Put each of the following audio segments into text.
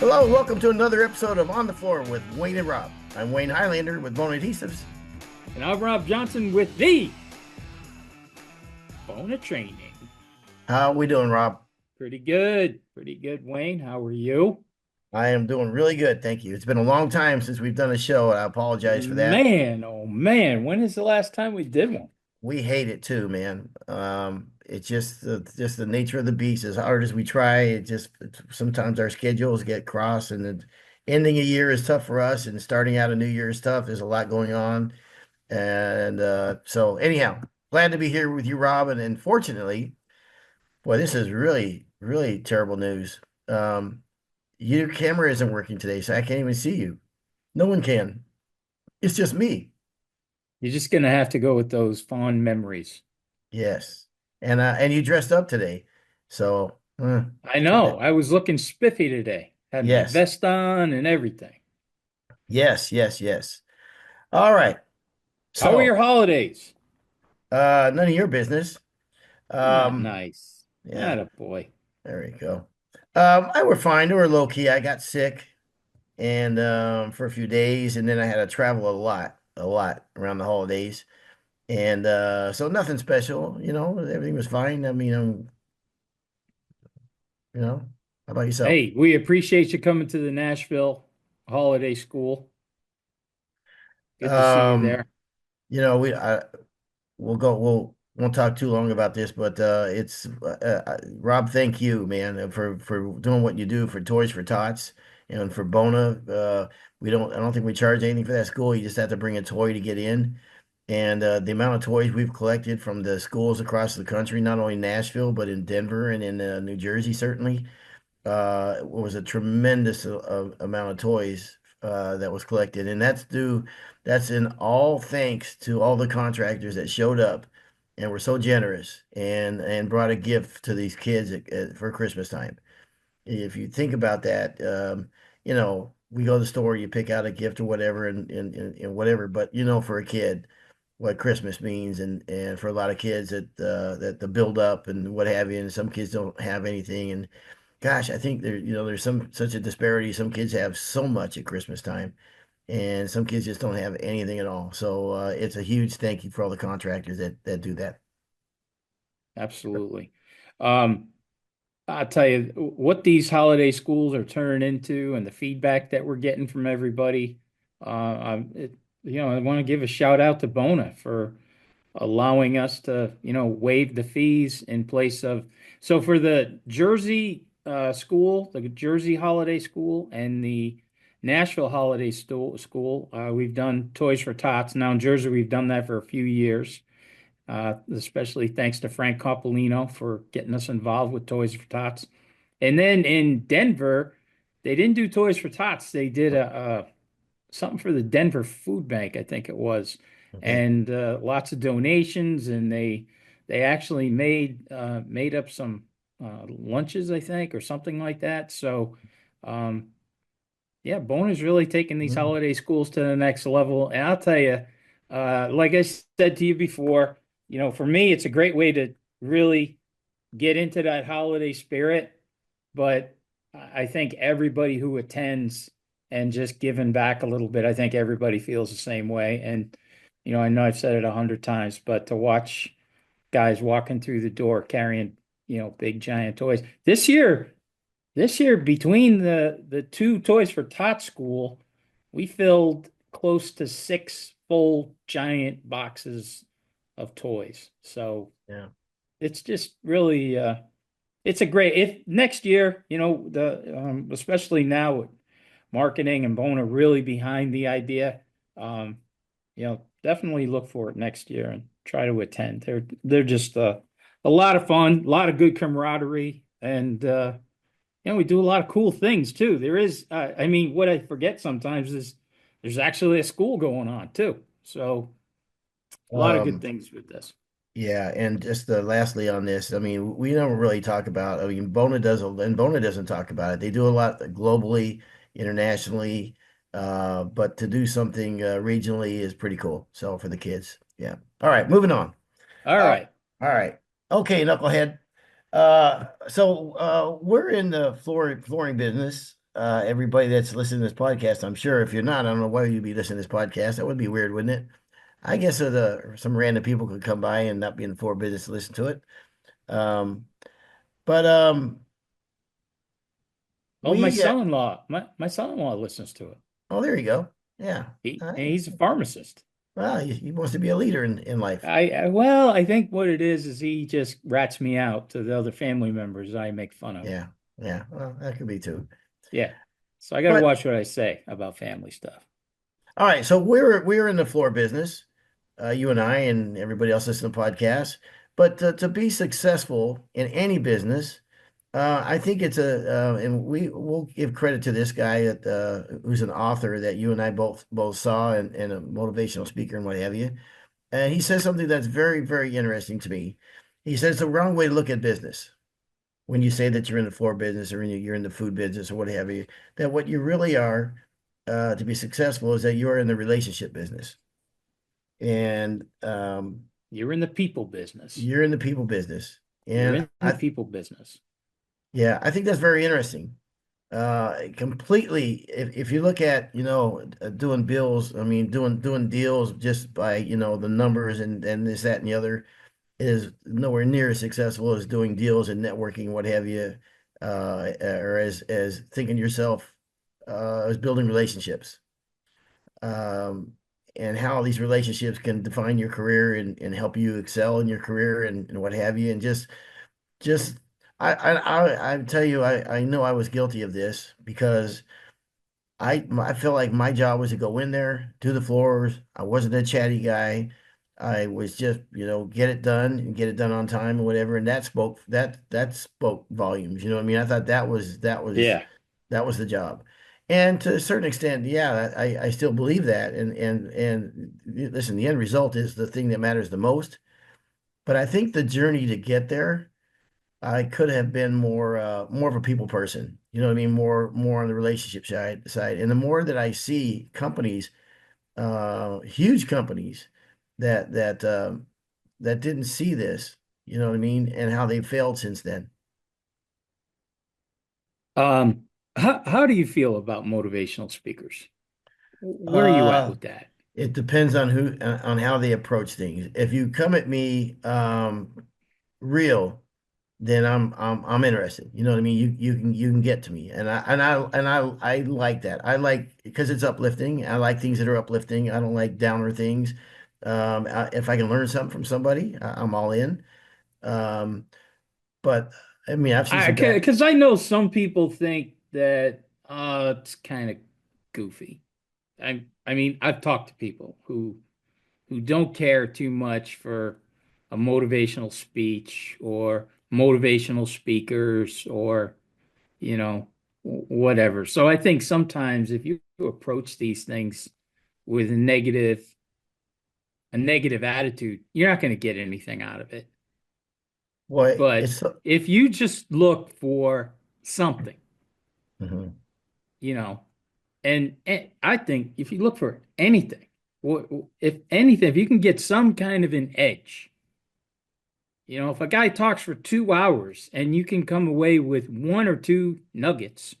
Hello, welcome to another episode of On the Floor with Wayne and Rob. I'm Wayne Highlander with Bona Adhesives. And I'm Rob Johnson with the Bona Training. How are we doing, Rob? Pretty good. Pretty good, Wayne. How are you? I am doing really good, thank you. It's been a long time since we've done a show, and I apologize for that. Man, oh man, when is the last time we did one? We hate it too, man. It's just the nature of the beast. As hard as we try, sometimes our schedules get crossed, and ending a year is tough for us, and starting out a new year is tough. There's a lot going on, and so anyhow, glad to be here with you, Rob. And fortunately, boy, this is really, really terrible news. Um, your camera isn't working today, so I can't even see you. No one can. It's just me. You're just gonna have to go with those fond memories. Yes. And you dressed up today. So, I too bad. know. I was looking spiffy today. Had my Yes. vest on and everything. Yes, yes, yes. All right. How were So, your holidays? none of your business. Ah, Um, nice. yeah, Atta boy. there we go. I were fine. They were low key. I got sick and for a few days, and then I had to travel a lot around the holidays. And so nothing special, everything was fine. I mean, how about yourself? Hey, we appreciate you coming to the Nashville Holiday School. Good to see you Um, there. you know, we we'll won't talk too long about this, but it's Rob, thank you, man, for doing what you do for Toys for Tots and for Bona. I don't think we charge anything for that school. You just have to bring a toy to get in. And the amount of toys we've collected from the schools across the country, not only Nashville, but in Denver and in New Jersey, certainly, was a tremendous amount of toys that was collected, and that's in all thanks to all the contractors that showed up and were so generous and brought a gift to these kids for Christmas time. If you think about that, we go to the store, you pick out a gift or whatever, and whatever, but for a kid, what Christmas means, and for a lot of kids that the build up and what have you, and some kids don't have anything, and gosh, I think there's such a disparity. Some kids have so much at Christmas time, and some kids just don't have anything at all. So it's a huge thank you for all the contractors that do that. Absolutely. Um, I'll tell you what these holiday schools are turning into and the feedback that we're getting from everybody. I want to give a shout out to Bona for allowing us to, waive the fees in place of. So for the Jersey school, the Jersey Holiday School, and the Nashville Holiday School, we've done Toys for Tots. Now in Jersey, we've done that for a few years, especially thanks to Frank Coppolino for getting us involved with Toys for Tots. And then in Denver, they didn't do Toys for Tots. They did a something for the Denver Food Bank, I think it was, Okay. and lots of donations. And they actually made up some lunches, I think, or something like that. So, um, yeah, Bona's really taking these Mhm. holiday schools to the next level. And I'll tell you, like I said to you before, for me, it's a great way to really get into that holiday spirit. But I think everybody who attends and just giving back a little bit, I think everybody feels the same way. And, I know I've said it 100 times, but to watch guys walking through the door carrying, big giant toys. This year between the two Toys for Tot school, we filled close to six full giant boxes of toys. So Yeah. it's just really it's a great if next year, the especially now with marketing and Bona really behind the idea, definitely look for it next year and try to attend. They're just a lot of fun, a lot of good camaraderie, and we do a lot of cool things too. There is, I mean, what I forget sometimes is there's actually a school going on too. So a lot of good Um, things with this. yeah, and just lastly on this, I mean, we never really talk about. I mean, and Bona doesn't talk about it. They do a lot globally, internationally, but to do something regionally is pretty cool. So for the kids, yeah. All right, moving on. All Uh, right. all right. Okay, knucklehead. We're in the flooring business. everybody that's listening to this podcast, I'm sure if you're not, I don't know why you'd be listening to this podcast. That would be weird, wouldn't it? I guess some random people could come by and not be in the floor business to listen to it. Um, but Oh, my we son-in-law, my son-in-law listens to it. oh, there you go. Yeah. And he's a pharmacist. Well, he wants to be a leader in life. Well, I think what it is he just rats me out to the other family members I make fun of. Yeah. Yeah. Well, that could be too. Yeah. So I got to But watch what I say about family stuff. all right, so we're in the floor business, you and I and everybody else listening to podcasts. But to be successful in any business, I think it's and we'll give credit to this guy who's an author that you and I both saw and a motivational speaker and what have you. And he says something that's very, very interesting to me. He says the wrong way to look at business when you say that you're in the floor business or you're in the food business or what have you, that what you really are to be successful is that you're in the relationship business and You're in the people business. you're in the people business. You're And in the people business. yeah, I think that's very interesting. Completely, if you look at, doing bills, I mean, doing deals just by, the numbers and this, that, and the other is nowhere near as successful as doing deals and networking, what have you, or as thinking yourself as building relationships, um, and how these relationships can define your career and help you excel in your career and what have you, and just I tell you, I know I was guilty of this because I feel like my job was to go in there, do the floors. I wasn't a chatty guy. I was just, get it done and get it done on time and whatever. And that spoke volumes. You know what I mean? I thought Yeah. that was the job. And to a certain extent, yeah, I still believe that. And listen, the end result is the thing that matters the most. But I think the journey to get there, I could have been more of a people person. You know what I mean? More on the relationship side. And the more that I see companies, huge companies that didn't see this, you know what I mean, and how they failed since then. Um, how do you feel about motivational speakers? Where are you at Uh, with that? it depends on on how they approach things. If you come at me real, then I'm interested. You know what I mean? You can get to me, and I like that. I like because it's uplifting. I like things that are uplifting. I don't like downer things. If I can learn something from somebody, I'm all in. Um, but I mean, I've seen I some bad. Because I know some people think that it's kind of goofy. I mean, I've talked to people who don't care too much for a motivational speech or motivational speakers or whatever. So I think sometimes if you approach these things with a negative attitude, you're not going to get anything out of it. Boy, But it's if you just look for something, Mhm. you know, and I think if you look for anything, if anything, if you can get some kind of an edge, if a guy talks for 2 hours and you can come away with one or two nuggets,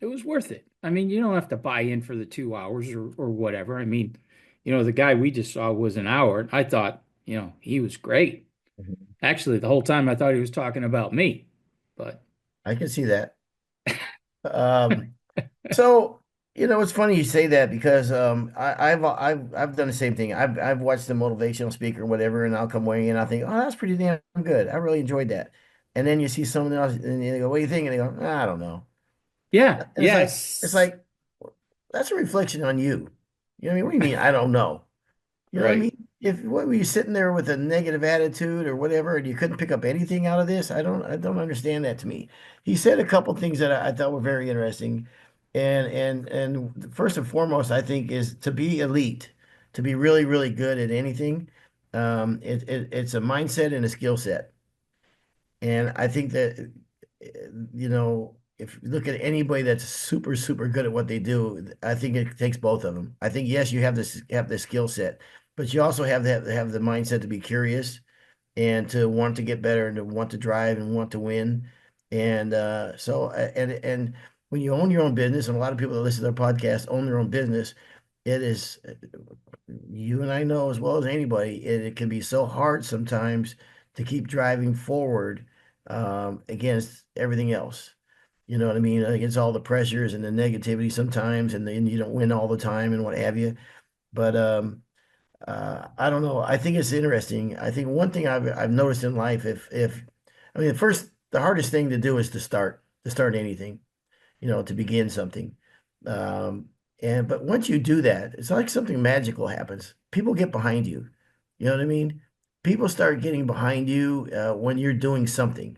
it was worth it. I mean, you don't have to buy in for the 2 hours or whatever. I mean, the guy we just saw was an hour. I thought, he was great. Mhm. Actually, the whole time I thought he was talking about me, but I can see that. Um, so it's funny you say that because I've done the same thing. I've watched the motivational speaker or whatever, and I'll come away and I think, oh, that's pretty damn good. I really enjoyed that. And then you see someone else, and they go, "What do you think?" And they go, "I don't know." yeah, And it's yes, like that's a reflection on you. You know what I mean? What do you mean? I don't know. You know what I right. mean? If what were you sitting there with a negative attitude or whatever, and you couldn't pick up anything out of this, I don't understand that to me. He said a couple things that I thought were very interesting, and first and foremost, I think is to be elite, to be really really good at anything. It's a mindset and a skill set. And I think that, if you look at anybody that's super, super good at what they do, I think it takes both of them. I think, yes, you have this skill set, but you also have the mindset to be curious and to want to get better and to want to drive and want to win. And and when you own your own business, and a lot of people that listen to their podcast own their own business, it is, you and I know as well as anybody, it can be so hard sometimes to keep driving forward against everything else. You know what I mean? Against all the pressures and the negativity sometimes, and then you don't win all the time and what have you. But I don't know. I think it's interesting. I think one thing I've noticed in life, if I mean, the hardest thing to do is to start anything, to begin something. Um, but once you do that, it's like something magical happens. People get behind you. You know what I mean? People start getting behind you when you're doing something.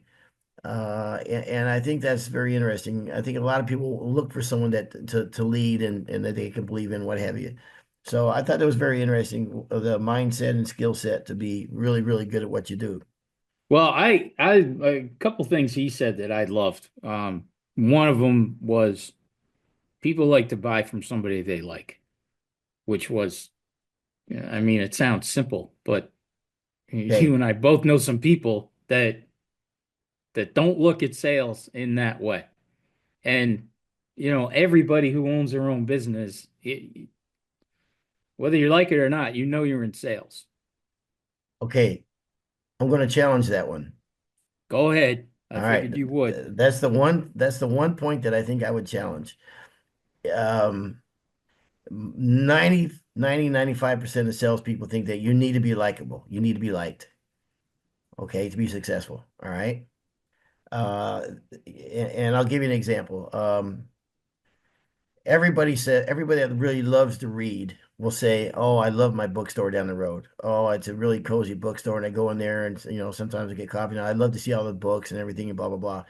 And I think that's very interesting. I think a lot of people look for someone that to lead and that they can believe in, what have you. So I thought that was very interesting, the mindset and skill set to be really, really good at what you do. Well, a couple things he said that I loved. One of them was people like to buy from somebody they like, which was, I mean, it sounds simple, but you Okay. and I both know some people that don't look at sales in that way. And everybody who owns their own business, whether you like it or not, you're in sales. Okay. I'm going to challenge that one. Go ahead. I All right. figured you would. That's the one point that I think I would challenge. Um, 95% of salespeople think that you need to be likable. You need to be liked, okay, to be successful. All right. Uh, and I'll give you an example. Everybody that really loves to read will say, "Oh, I love my bookstore down the road. Oh, it's a really cozy bookstore, and I go in there, and sometimes I get coffee. And I love to see all the books and everything, and blah blah blah."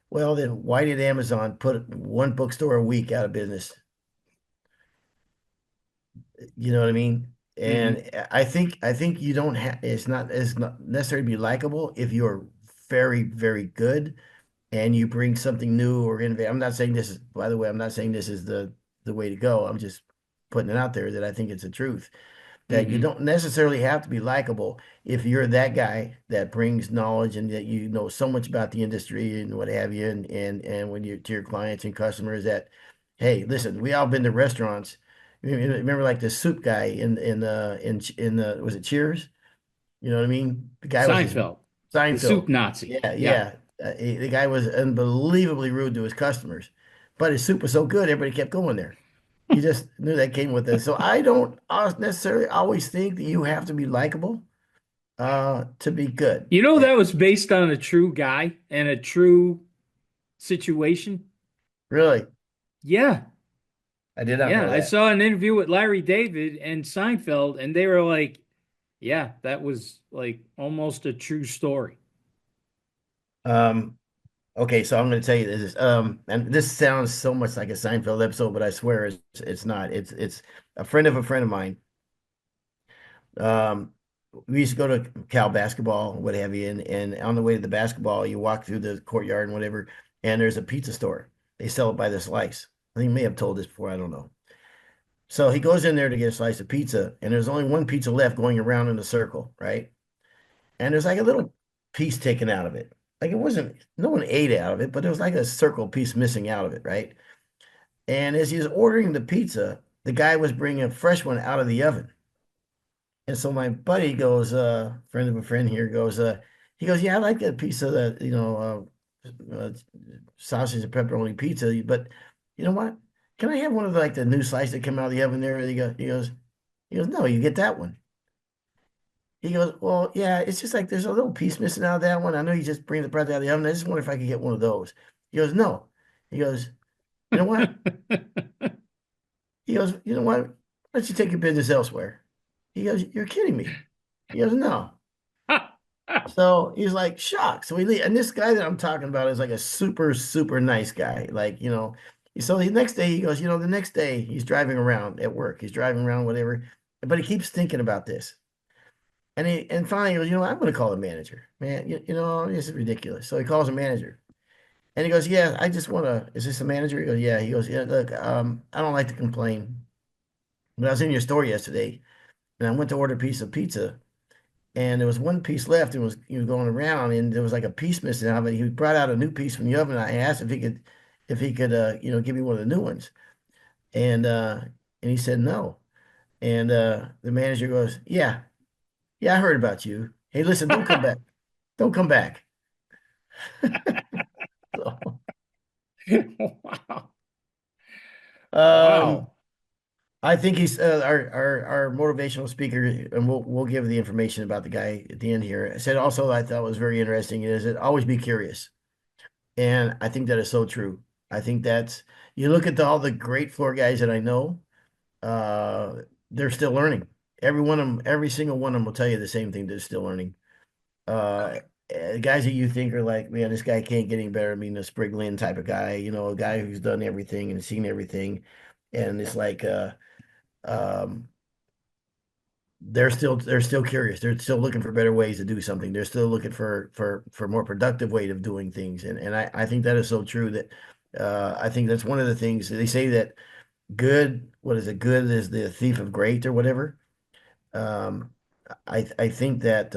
Well, then why did Amazon put one bookstore a week out of business? You know what I mean? Hmm. And I think you don't have it's not necessary to be likable if you're very, very good and you bring something new or innovative. I'm not saying this is, by the way, I'm not saying this is the way to go. I'm just putting it out there that I think it's the truth that you Hmm. don't necessarily have to be likable if you're that guy that brings knowledge and that you know so much about the industry and what have you, and when you're to your clients and customers that, hey, listen, we all been to restaurants. Remember like the soup guy in was it Cheers? You know what I mean? The guy was just Seinfeld, the soup Seinfeld. Nazi. Yeah, Yeah. yeah. The guy was unbelievably rude to his customers, but his soup was so good, everybody kept going there. You just knew that came with it. So I don't necessarily always think that you have to be likable to be good. That was based on a true guy and a true situation. Really, Yeah. I did not Yeah. know I that. saw an interview with Larry David and Seinfeld, and they were like, yeah, that was like almost a true story. Um, okay, so I'm going to tell you this. And this sounds so much like a Seinfeld episode, but I swear it's not. It's a friend of a friend of mine. Um, we used to go to Cal basketball, what have you, and on the way to the basketball, you walk through the courtyard and whatever, and there's a pizza store. They sell it by the slice. I think he may have told this before, I don't know. So he goes in there to get a slice of pizza, and there's only one pizza left going around in a circle, right? And there's like a little piece taken out of it. Like it wasn't, no one ate out of it, but there was like a circle piece missing out of it, right? And as he was ordering the pizza, the guy was bringing a fresh one out of the oven. And so my buddy goes, friend of a friend here goes, he goes, yeah, I like that piece of the, sausage and pepperoni pizza, but you know what? Can I have one of the, like the new slice that came out of the oven there? He goes, no, you get that one. He goes, well, yeah, it's just like there's a little piece missing out of that one. I know you just bring the bread out of the oven. I just wonder if I could get one of those. He goes, no. He goes, you know what? He goes, you know what? Why don't you take your business elsewhere? He goes, you're kidding me. He goes, no. So he's like shocked. So he leave, and this guy that I'm talking about is like a super, super nice guy. Like, so the next day he goes, the next day he's driving around at work. He's driving around, whatever, but he keeps thinking about this. And finally he goes, I'm gonna call the manager. Man, this is ridiculous. So he calls the manager and he goes, yeah, I just wanna, is this the manager? He goes, yeah. He goes, yeah, look, I don't like to complain, but I was in your store yesterday and I went to order a piece of pizza. And there was one piece left and he was going around and there was like a piece missing out of it. He brought out a new piece from the oven. I asked if he could if he could, give me one of the new ones. And he said no. And the manager goes, yeah, I heard about you. Hey, listen, don't come back. Don't come back. So, Wow. um, Wow. I think he's our motivational speaker, and we'll give the information about the guy at the end here. I said also I thought was very interesting is that always be curious, and I think that is so true. I think that's you look at all the great floor guys that I know, uh, they're still learning. Every one of them, every single one of them will tell you the same thing. They're still learning. Guys that you think are like, man, this guy can't get any better. I mean, a Spriglin type of guy, a guy who's done everything and seen everything, and it's like, um, they're still curious. They're still looking for better ways to do something. They're still looking for more productive way of doing things. And I think that is so true that I think that's one of the things they say that good, what is it? Good is the thief of great or whatever. Um, I think that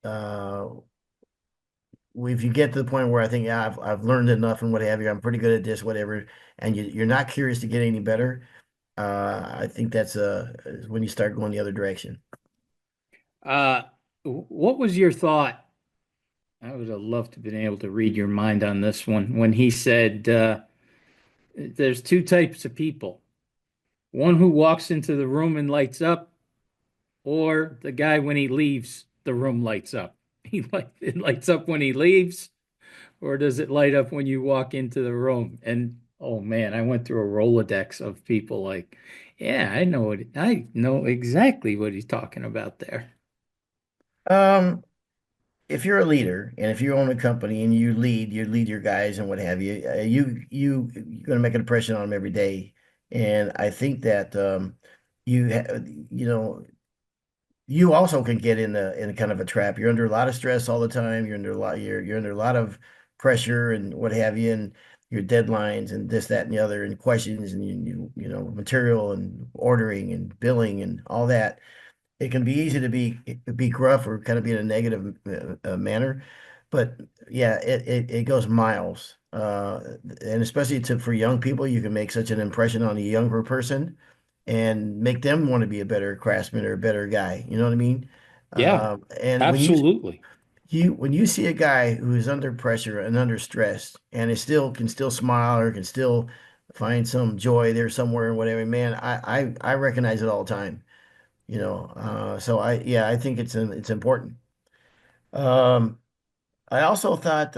uh, if you get to the point where I think, yeah, I've learned enough and what have you, I'm pretty good at this, whatever, and you're not curious to get any better, I think that's is when you start going the other direction. Uh, what was your thought? I would have loved to have been able to read your mind on this one when he said, there's two types of people. One who walks into the room and lights up, or the guy when he leaves, the room lights up. It lights up when he leaves, or does it light up when you walk into the room? And oh man, I went through a Rolodex of people like, yeah, I know exactly what he's talking about there. Um, if you're a leader and if you own a company and you lead your guys and what have you, you're going to make an impression on them every day. And I think that you ha you know you also can get in kind of a trap. You're under a lot of stress all the time. You're under a lot of pressure and what have you, and your deadlines and this, that, and the other, and questions and material and ordering and billing and all that. It can be easy to be gruff or kind of be in a negative manner, but yeah, it goes miles. And especially for young people, you can make such an impression on a younger person and make them want to be a better craftsman or a better guy. You know what I mean? Yeah, And absolutely. when you see a guy who is under pressure and under stress and is still can still smile or can still find some joy there somewhere or whatever, man, I recognize it all the time. So I think it's important. Um, I also thought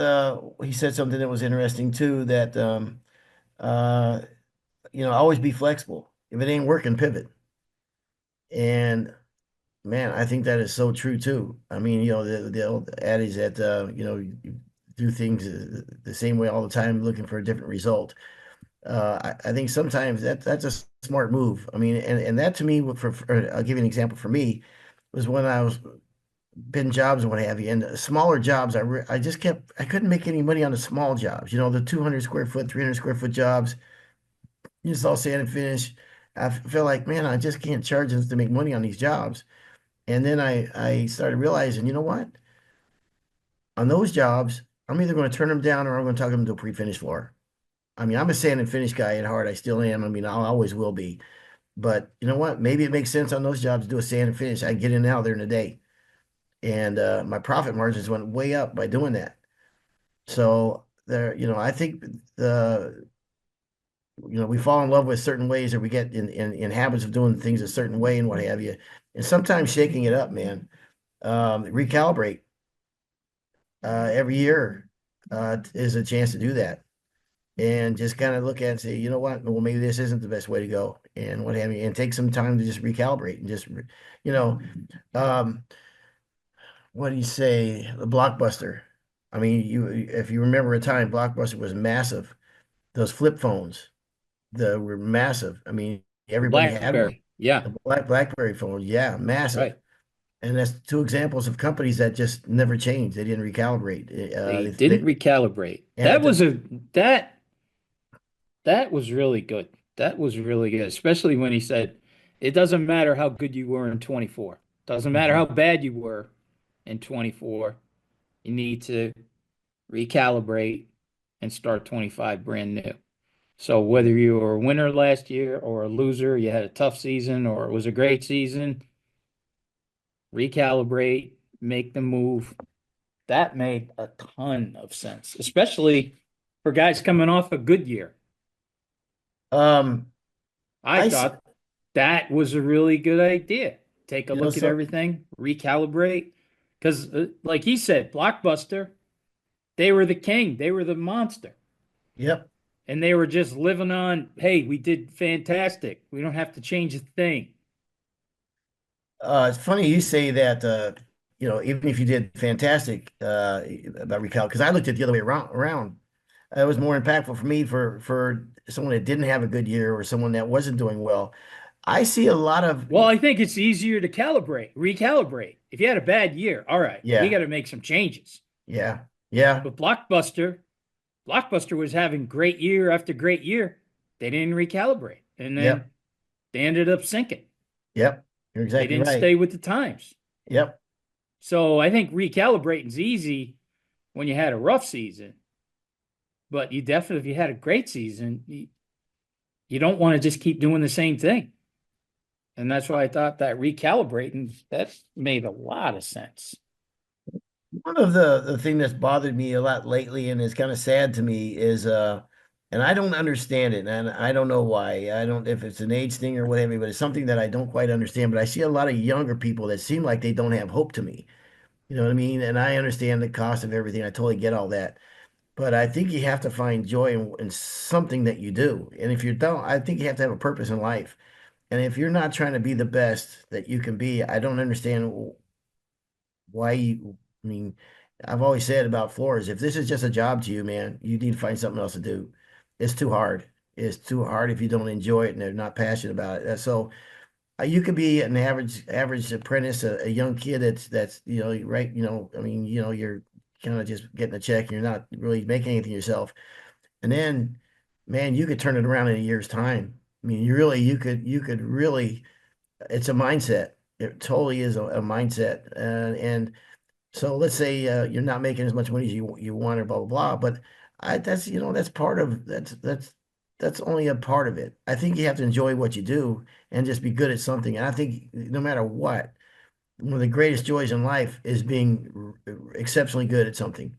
he said something that was interesting too, that uh, always be flexible. If it ain't working, pivot. And man, I think that is so true too. I mean, the old adage that you do things the same way all the time, looking for a different result. I think sometimes that's a smart move. I mean, and that to me, I'll give you an example for me, was when I was been jobs and what have you. And smaller jobs, I just I couldn't make any money on the small jobs. The 200 square foot, 300 square foot jobs. You just all sand and finish. Feel like, man, I just can't charge enough to make money on these jobs. And then I started realizing, you know what? On those jobs, I'm either going to turn them down or I'm going to talk them to a pre-finished floor. I mean, I'm a sand and finish guy at heart. I still am. I mean, I always will be. But you know what? Maybe it makes sense on those jobs to do a sand and finish. I get in and out there in a day. And my profit margins went way up by doing that. So I think we fall in love with certain ways or we get in habits of doing things a certain way and what have you. And sometimes shaking it up, man. Recalibrate every year is a chance to do that. And just kind of look at it and say, you know what? Well, maybe this isn't the best way to go and what have you. And take some time to just recalibrate and you know, um, what do you say? The Blockbuster. I mean, if you remember a time, Blockbuster was massive. Those flip phones, were massive. I mean, The everybody had one. BlackBerry. Yeah, The BlackBerry phone, yeah, massive. right. And that's two examples of companies that just never changed. They didn't recalibrate. They didn't recalibrate. And at the That that was really good. That was really good, especially when he said, it doesn't matter how good you were in 24. Doesn't matter Mhm. how bad you were in 24. You need to recalibrate and start 25 brand new. So whether you were a winner last year or a loser, you had a tough season or it was a great season, recalibrate, make the move. That made a ton of sense, especially for guys coming off a good year. Um, I I, s- thought that was a really good idea. Take a you know, look at so, everything, recalibrate. Because, like he said, Blockbuster, they were the king, they were the monster. yep. And they were just living on, hey, we did fantastic. We don't have to change a thing. It's funny you say that, even if you did fantastic, about recall, because I looked at it the other way around. It was more impactful for me for someone that didn't have a good year or someone that wasn't doing well. I see a lot of, Well, I think it's easier to calibrate, recalibrate. If you had a bad year, all right, we yeah, got to make some changes. yeah, yeah, But Blockbuster was having great year after great year. They didn't recalibrate. And yep, then they ended up sinking. yep. You're They exactly didn't right. stay with the times. Yep. So I think recalibrating is easy when you had a rough season, but you definitely, if you had a great season, you don't want to just keep doing the same thing. And that's why I thought that recalibrating, that made a lot of sense. One of the thing that's bothered me a lot lately and is kind of sad to me is and I don't understand it and I don't know why. I don't if it's an age thing or whatever, but it's something that I don't quite understand. But I see a lot of younger people that seem like they don't have hope to me. You know what I mean? And I understand the cost of everything. I totally get all that. But I think you have to find joy in something that you do. And if you don't, I think you have to have a purpose in life. And if you're not trying to be the best that you can be, I don't understand why you, I mean, I've always said about floors, if this is just a job to you, man, you need to find something else to do. It's too hard. It's too hard if you don't enjoy it and they're not passionate about it. So you could be an average apprentice, a young kid that's right, I mean, you're kind of just getting a check and you're not really making anything yourself. And then, man, you could turn it around in a year's time. I mean, you could really, it's a mindset. It totally is a mindset. And so let's say you're not making as much money as you want or blah blah blah. But that's part of that's only a part of it. I think you have to enjoy what you do and just be good at something. And I think no matter what, one of the greatest joys in life is being exceptionally good at something.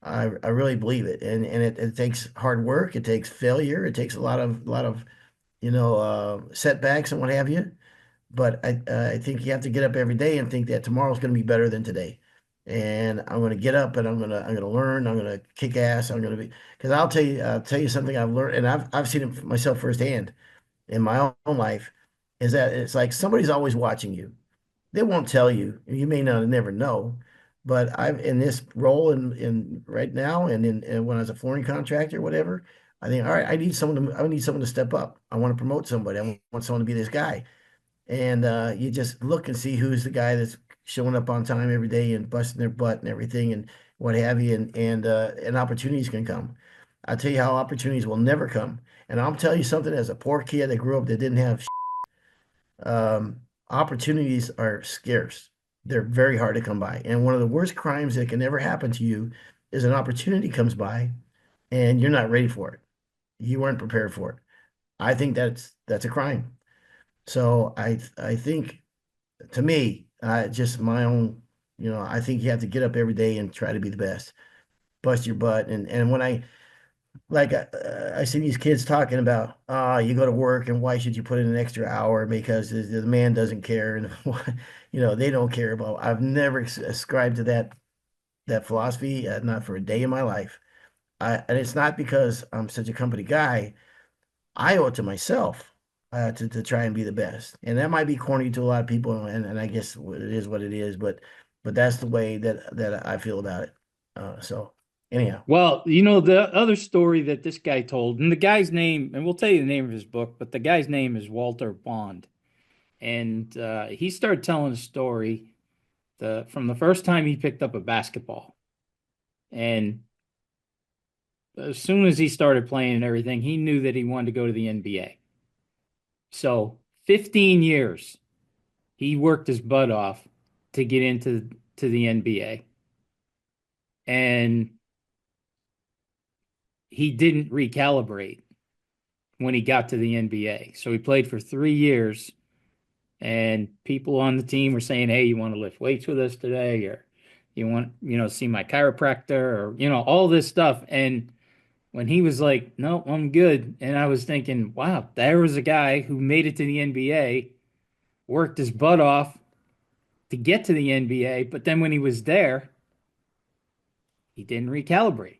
I really believe it, and it takes hard work. It takes failure. It takes a lot of setbacks and what have you. But I think you have to get up every day and think that tomorrow's going to be better than today. And I'm going to get up and I'm going to learn. I'm going to kick ass. I'm going to be because I'll tell you something I've learned and I've seen it myself firsthand in my own life is that it's like somebody's always watching you. They won't tell you. You may not never know. But I've in this role in right now and when I was a flooring contractor, whatever, I think, all right, I need someone to step up. I want to promote somebody. I want someone to be this guy. And you just look and see who's the guy that's showing up on time every day and busting their butt and everything and what have you. And opportunities can come. I'll tell you how opportunities will never come. And I'll tell you something as a poor kid that grew up that didn't have opportunities are scarce. They're very hard to come by. And one of the worst crimes that can ever happen to you is an opportunity comes by and you're not ready for it. You weren't prepared for it. I think that's a crime. So I think to me, just my own, I think you have to get up every day and try to be the best, bust your butt. And when I see these kids talking about, you go to work and why should you put in an extra hour because the man doesn't care and they don't care about. I've never ascribed to that philosophy, not for a day in my life. And it's not because I'm such a company guy. I owe it to myself to try and be the best. And that might be corny to a lot of people, and I guess it is what it is, but that's the way that I feel about it. So anyhow, Well, the other story that this guy told, and the guy's name, and we'll tell you the name of his book, but the guy's name is Walter Bond. And he started telling a story from the first time he picked up a basketball. And as soon as he started playing and everything, he knew that he wanted to go to the NBA. So 15 years he worked his butt off to get into the NBA. And he didn't recalibrate when he got to the NBA. So he played for 3 years, and people on the team were saying, "Hey, you want to lift weights with us today, or you want, see my chiropractor, or all this stuff." And when he was like, "No, I'm good," and I was thinking, "Wow, there was a guy who made it to the NBA, worked his butt off to get to the NBA, but then when he was there, he didn't recalibrate.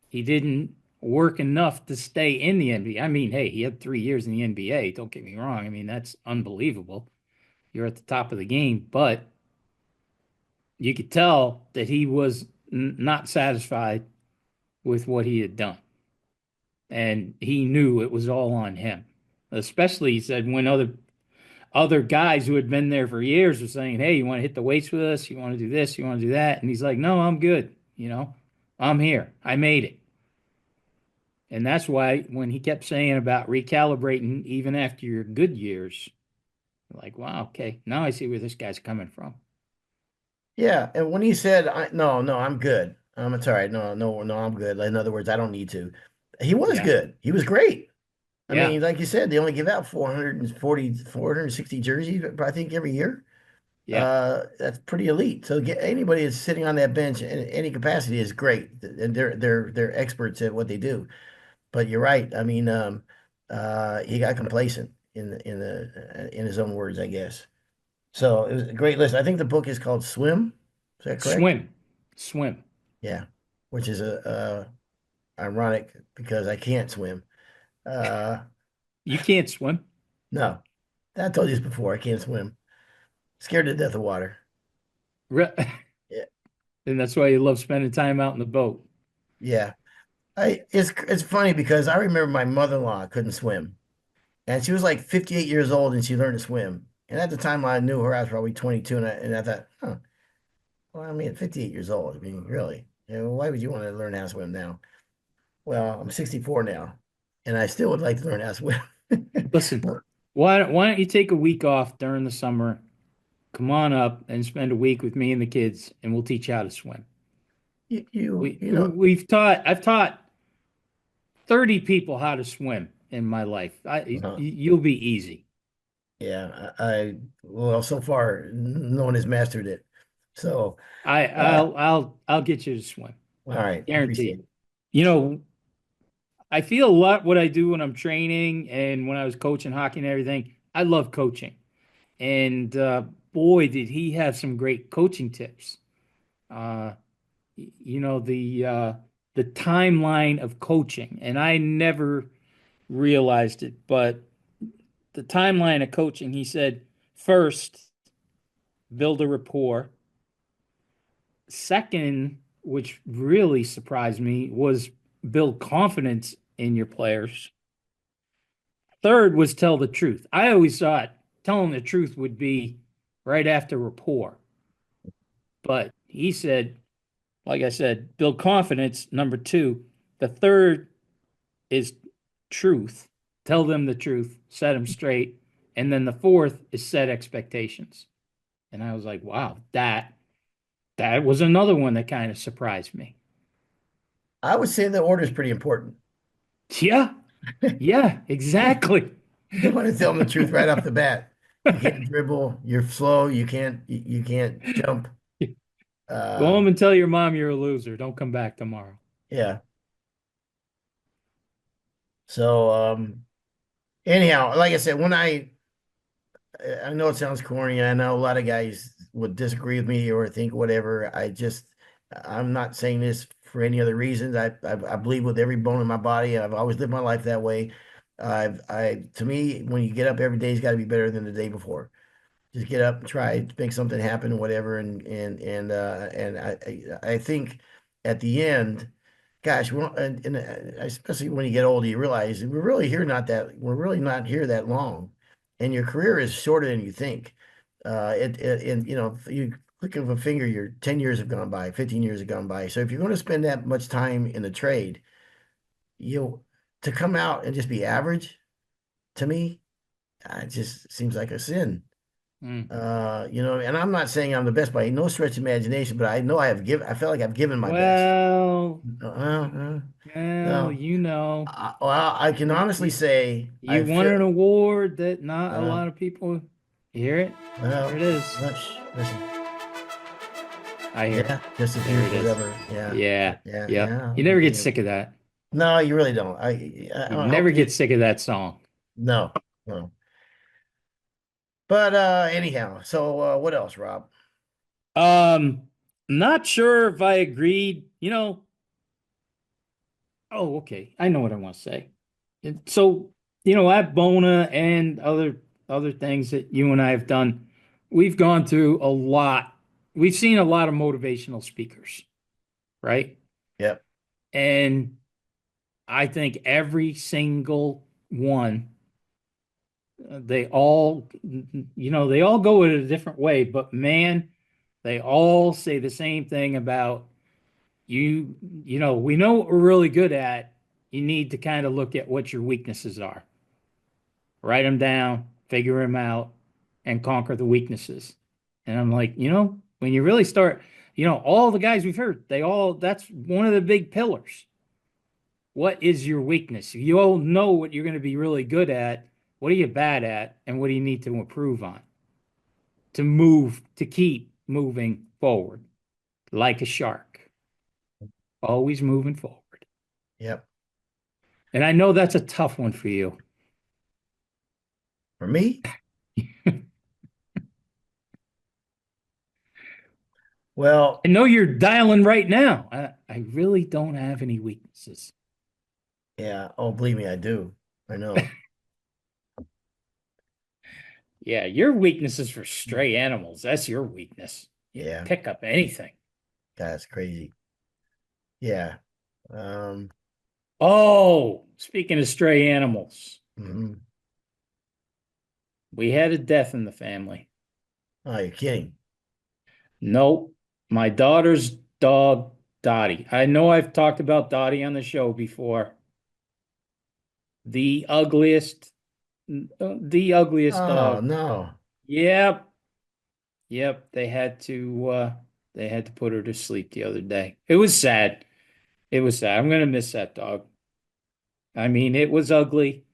He didn't work enough to stay in the NBA. I mean, hey, he had 3 years in the NBA. Don't get me wrong. I mean, that's unbelievable. You're at the top of the game, but you could tell that he was not satisfied with what he had done. And he knew it was all on him. Especially, he said, when other guys who had been there for years were saying, "Hey, you want to hit the weights with us? You want to do this? You want to do that?" And he's like, "No, I'm good. I'm here. I made it." And that's why when he kept saying about recalibrating even after your good years, like, wow, okay, now I see where this guy's coming from. Yeah, and when he said, "No, no, I'm good. It's all right. No, no, no, I'm good." In other words, I don't need to. He was Yeah, good. He was great. I yeah, mean, like you said, they only give out 440, 460 jerseys, I think, every year. yeah. That's pretty elite. So get anybody that's sitting on that bench in any capacity is great, and they're experts at what they do. But you're right. I mean, he got complacent in his own words, I guess. So it was a great list. I think the book is called Swim. Is that correct? Swim, swim. Yeah, which is ironic because I can't swim. Uh, You can't swim. no, I told you this before. I can't swim. Scared to death of water. Re- Yeah, And that's why you love spending time out in the boat. yeah. It's funny because I remember my mother-in-law couldn't swim, and she was like 58 years old, and she learned to swim. And at the time I knew her, I was probably 22, and I thought, huh, well, I mean, at 58 years old, I mean, really, why would you want to learn how to swim now? Well, I'm 64 now, and I still would like to learn how to swim. Listen, why don't you take a week off during the summer? Come on up and spend a week with me and the kids, and we'll teach you how to swim. You, you, We you know, we've taught I've taught 30 people how to swim in my life. uh, You'll be easy. yeah, well, so far, no one has mastered it. So, uh, I'll get you to swim. all right, I appreciate Guaranteed. it. You know, I feel a lot what I do when I'm training and when I was coaching hockey and everything. I love coaching. And boy, did he have some great coaching tips. Uh, the timeline of coaching, and I never realized it, but the timeline of coaching, he said, first, build a rapport. Second, which really surprised me, was build confidence in your players. Third was tell the truth. I always thought telling the truth would be right after rapport. But he said, like I said, build confidence. Number two. The third is truth. Tell them the truth, set them straight. And then the fourth is set expectations. And I was like, wow, that was another one that kind of surprised me. I would say the order is pretty important. Yeah, yeah, exactly. You want to tell them the truth right off the bat. You can't dribble. You're slow. You can't jump. Go Uh, home and tell your mom you're a loser. Don't come back tomorrow. yeah. So anyhow, like I said, I know it sounds corny. I know a lot of guys would disagree with me or think whatever. I'm not saying this for any other reasons. I believe with every bone in my body. I've always lived my life that way. To me, when you get up every day's got to be better than the day before. Just get up and try to make something happen, whatever. And I think at the end, gosh, especially when you get older, you realize we're really not here that long, and your career is shorter than you think. And you click of a finger, your 10 years have gone by, 15 years have gone by. So if you're going to spend that much time in the trade, you to come out and just be average, to me, it just seems like a sin. Mm. And I'm not saying I'm the best by no stretch of imagination, but I know I feel like I've given my best. Well, Uh, uh, well, no, you know, well, I can you, honestly you, say I you won feel, an award that not a uh, lot of people hear it. There it is. listen, I hear it. yeah, just a There few, it is. whatever. Yeah, Yeah. yeah, Yep. yeah. You never get sick of that. No, you really don't. You never Okay, get sick of that song. no, no. But anyhow, so what else, Rob? Um, Not sure if I agreed. Oh, okay. I know what I want to say. So, at Bona and other things that you and I have done, we've gone through a lot. We've seen a lot of motivational speakers, right? Yep, And I think every single one, they all, they all go it a different way, but man, they all say the same thing about we know what we're really good at. You need to kind of look at what your weaknesses are, write them down, figure them out, and conquer the weaknesses. And I'm like, when you really start, all the guys we've heard, that's one of the big pillars. What is your weakness? You all know what you're going to be really good at. What are you bad at? And what do you need to improve on to keep moving forward like a shark, always moving forward. yep. And I know that's a tough one for you. For me, I well, know you're dialing right now. I really don't have any weaknesses. yeah. Oh, believe me, I do. I know. Yeah, your weakness is for stray animals. That's your weakness. You Yeah, pick up anything. that's crazy. Yeah. Um, Oh, speaking of stray animals, mhm. we had a death in the family. Oh, you're kidding. Nope. My daughter's dog, Dottie. I know I've talked about Dottie on the show before. The ugliest, the ugliest Oh dog. no. Yep. Yep. They had to put her to sleep the other day. It was sad. It was sad. I'm gonna miss that dog. I mean, it was ugly.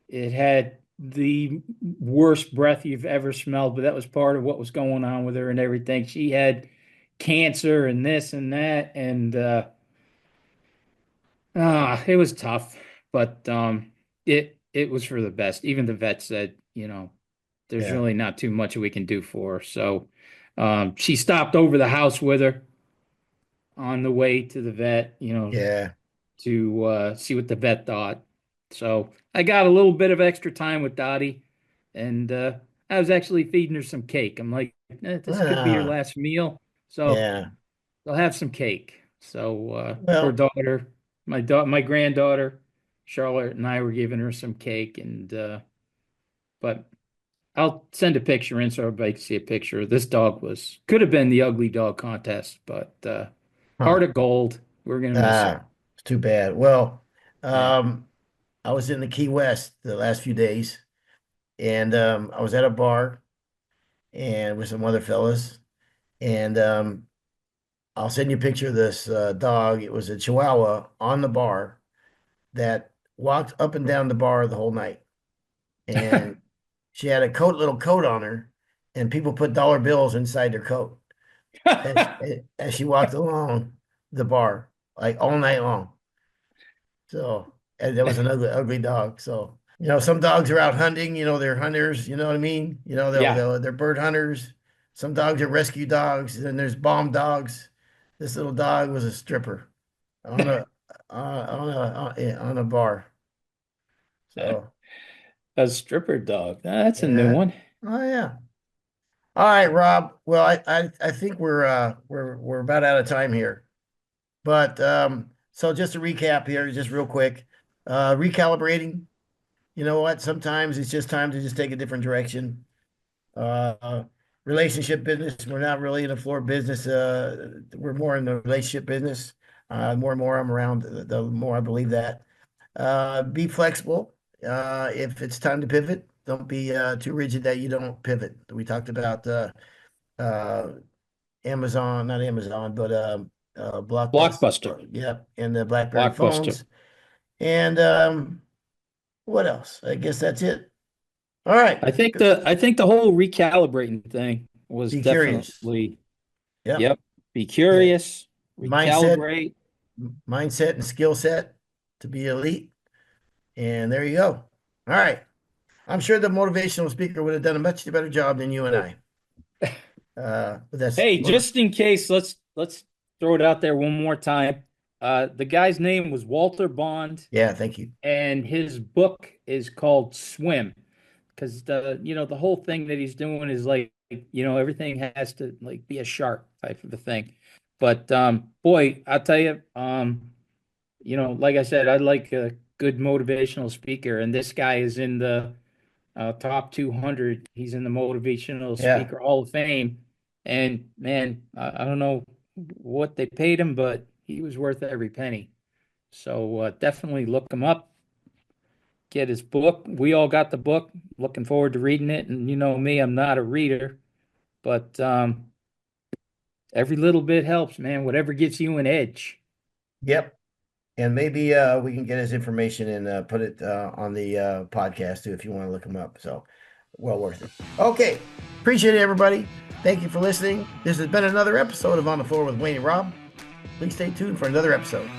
It had the worst breath you've ever smelled, but that was part of what was going on with her and everything. She had cancer and this and that, and it was tough, but it was for the best. Even the vet said, there's Yeah. really not too much we can do for her. So she stopped over the house with her on the way to the vet, Yeah. to see what the vet thought. So I got a little bit of extra time with Dottie, and I was actually feeding her some cake. I'm like, this could be your Ah, last meal, so yeah. they'll have some cake. So her Well, daughter, my granddaughter, Charlotte, and I were giving her some cake, and but I'll send a picture in so everybody can see a picture. This dog could have been the ugly dog contest, but huh. heart of gold. We're gonna miss her. It's too bad. Well, Yeah. um, I was in the Key West the last few days, and I was at a bar and with some other fellas, and I'll send you a picture of this dog. It was a Chihuahua on the bar that walked up and down the bar the whole night, and she had a little coat on her, and people put dollar bills inside her coat as she walked along the bar like all night long. So, and that was an ugly dog. So, some dogs are out hunting, they're hunters, you know what I mean? Yeah. They're bird hunters. Some dogs are rescue dogs, and there's bomb dogs. This little dog was a stripper on a on a bar. So, A stripper dog. That's a new yeah. one. Oh yeah. All right, Rob. Well, I think we're about out of time here. But so just to recap here, just real quick, recalibrating. You know what? Sometimes it's just time to just take a different direction. Uh, Relationship business, we're not really in the floor business. We're more in the relationship business. More and more I'm around, the more I believe that. Be flexible. If it's time to pivot, Don't be too rigid that you don't pivot. We talked about uh, Amazon, not Amazon, but Blockbuster, Blockbuster. Yep, and the BlackBerry Blockbuster. phones. And what else? I guess that's it. All right. I think the whole recalibrating thing was Be curious. definitely, Yep. yep. Be Yeah. curious, Mindset, recalibrate. mindset and skill set to be elite. And there you go. All right. I'm sure the motivational speaker would have done a much better job than you and I. But that's Hey, just in case, let's throw it out there one more time. The guy's name was Walter Bond, yeah, thank you. and his book is called Swim. Because the whole thing that he's doing is like, everything has to like be a shark type of a thing. But boy, I'll tell you, like I said, I like a good motivational speaker, and this guy is in the top 200. He's in the Motivational Yeah. Speaker Hall of Fame. And man, I don't know what they paid him, but he was worth every penny. So definitely look him up, get his book. We all got the book. Looking forward to reading it. And you know me, I'm not a reader, but every little bit helps, man. Whatever gives you an edge. Yep. And maybe we can get his information and put it on the podcast too if you want to look him up. So well worth it. Okay. Appreciate it, everybody. Thank you for listening. This has been another episode of On the Floor with Wayne and Rob. Please stay tuned for another episode.